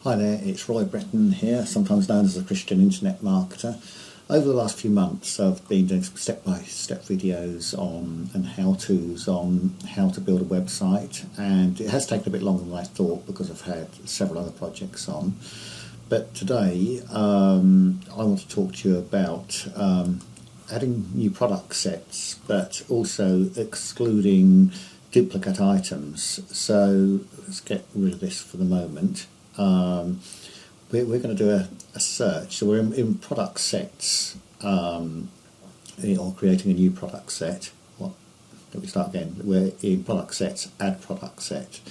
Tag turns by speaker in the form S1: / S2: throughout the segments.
S1: Hi there, it's Roy Breton here, sometimes known as the Christian Internet Marketer. Over the last few months I've been doing some step-by-step videos on and how-tos on how to build a website, and it has taken a bit longer than I thought because I've had several other projects on. But today I want to talk to you about adding new product sets but also excluding duplicate items. So let's get rid of this for the moment. We're going to do a search. So we're in product sets, or creating a new product set. Let me start again. We're in product sets, add product set.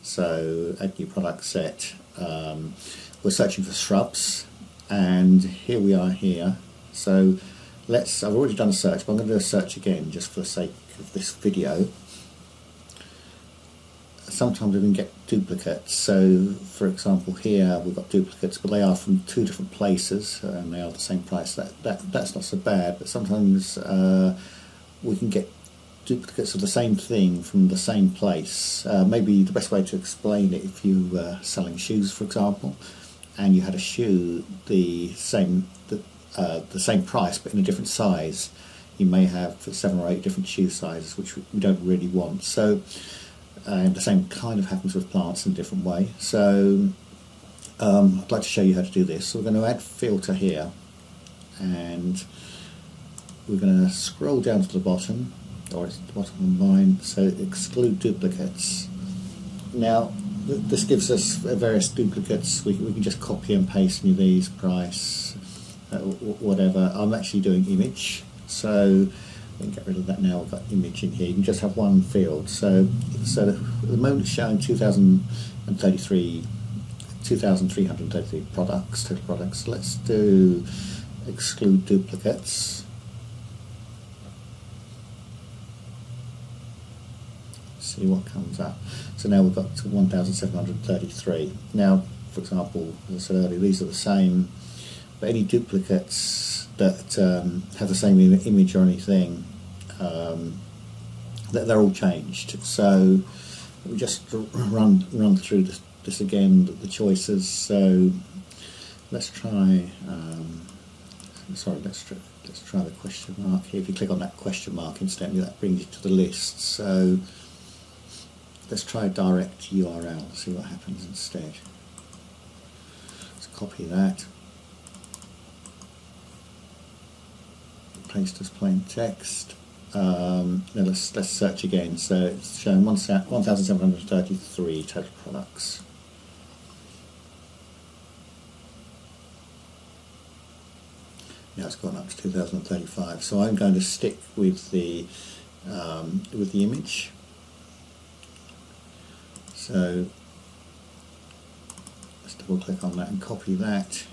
S1: So add new product set. We're searching for shrubs, and here we are here. So I've already done a search, but I'm going to do a search again just for the sake of this video. Sometimes we can get duplicates. So for example here we've got duplicates, but they are from two different places and they are the same price. That's not so bad, but sometimes we can get duplicates of the same thing from the same place. Maybe the best way to explain it, if you were selling shoes for example, and you had a shoe the same price but in a different size, you may have 7 or 8 different shoe sizes, which we don't really want. So and the same kind of happens with plants in a different way. So I'd like to show you how to do this. So we're going to add filter here, and we're going to scroll down to the bottom, or it's the bottom of mine, so exclude duplicates. Now this gives us various duplicates. We can just copy and paste any of these, price, whatever. I'm actually doing image, so we can get rid of that now. We've got image in here. You can just have one field. So at the moment it's showing 2,333 products, total products. Let's do exclude duplicates. See what comes up. So now we've got 1,733. Now, for example, as I said earlier, these are the same, but any duplicates that have the same image or anything, they're all changed. So we just run through this again, the choices. So let's try. Let's try the question mark here. If you click on that question mark instantly, that brings you to the list. So let's try direct URL. See what happens instead. Let's copy that. Paste as plain text. Now let's search again. So it's showing 1,733 total products. Now it's gone up to 2,035. So I'm going to stick with the image. So let's double click on that and copy that.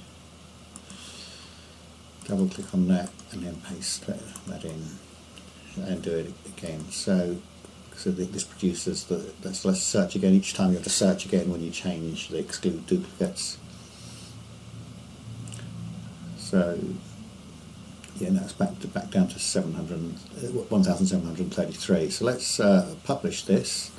S1: Double click on that and then paste that in and do it again. So this produces let's search again. Each time you have to search again when you change the exclude duplicates. So yeah, now it's back down to 1,733. So let's publish this.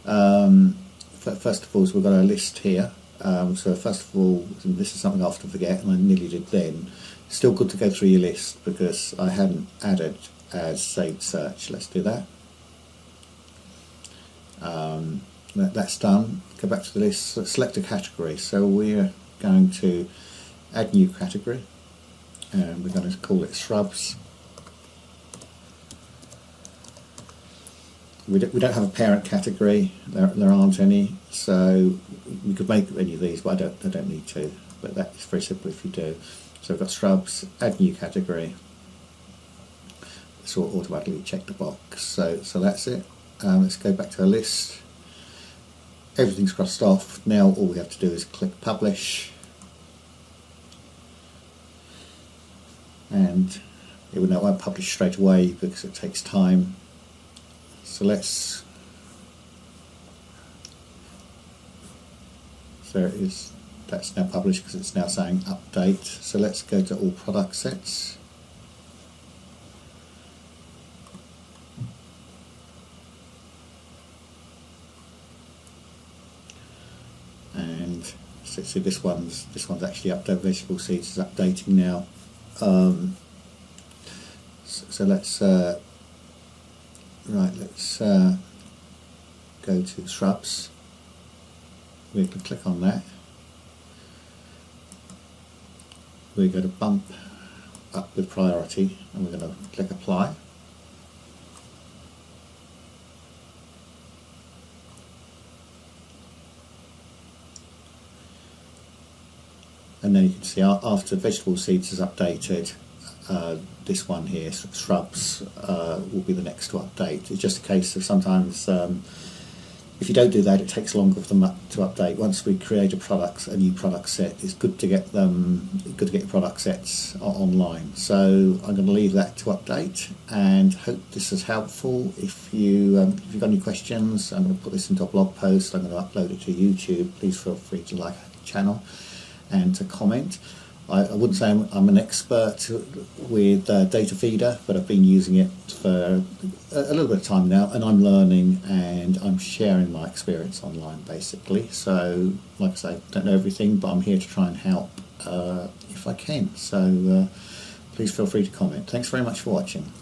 S1: First of all, we've got our list here. So first of all, this is something I often forget, and I nearly did then. Still good to go through your list because I hadn't added as saved search. Let's do that. That's done. Go back to the list. So select a category. So we're going to add new category, and we're going to call it shrubs. We don't have a parent category. There aren't any. So we could make any of these, but I don't need to. But that is very simple if you do. So we've got shrubs, add new category. This will automatically check the box. So that's it. Let's go back to our list. Everything's crossed off. Now all we have to do is click publish, and it won't publish straight away because it takes time. So there it is. That's now published because it's now saying update. So let's go to all product sets. So this one's actually updated. Vegetable seeds is updating now. So let's let's go to shrubs. We can click on that. We're going to bump up with priority, and we're going to click apply. And then you can see after vegetable seeds is updated, this one here, shrubs, will be the next to update. It's just a case of sometimes if you don't do that, it takes longer for them to update. Once we create a new product set, it's good to get your product sets online. So I'm going to leave that to update, and hope this is helpful. If you've got any questions, I'm going to put this into a blog post. I'm going to upload it to YouTube. Please feel free to like the channel and to comment. I wouldn't say I'm an expert with Datafeedr, but I've been using it for a little bit of time now, and I'm learning and I'm sharing my experience online basically. So like I say, don't know everything, but I'm here to try and help if I can. So please feel free to comment. Thanks very much for watching.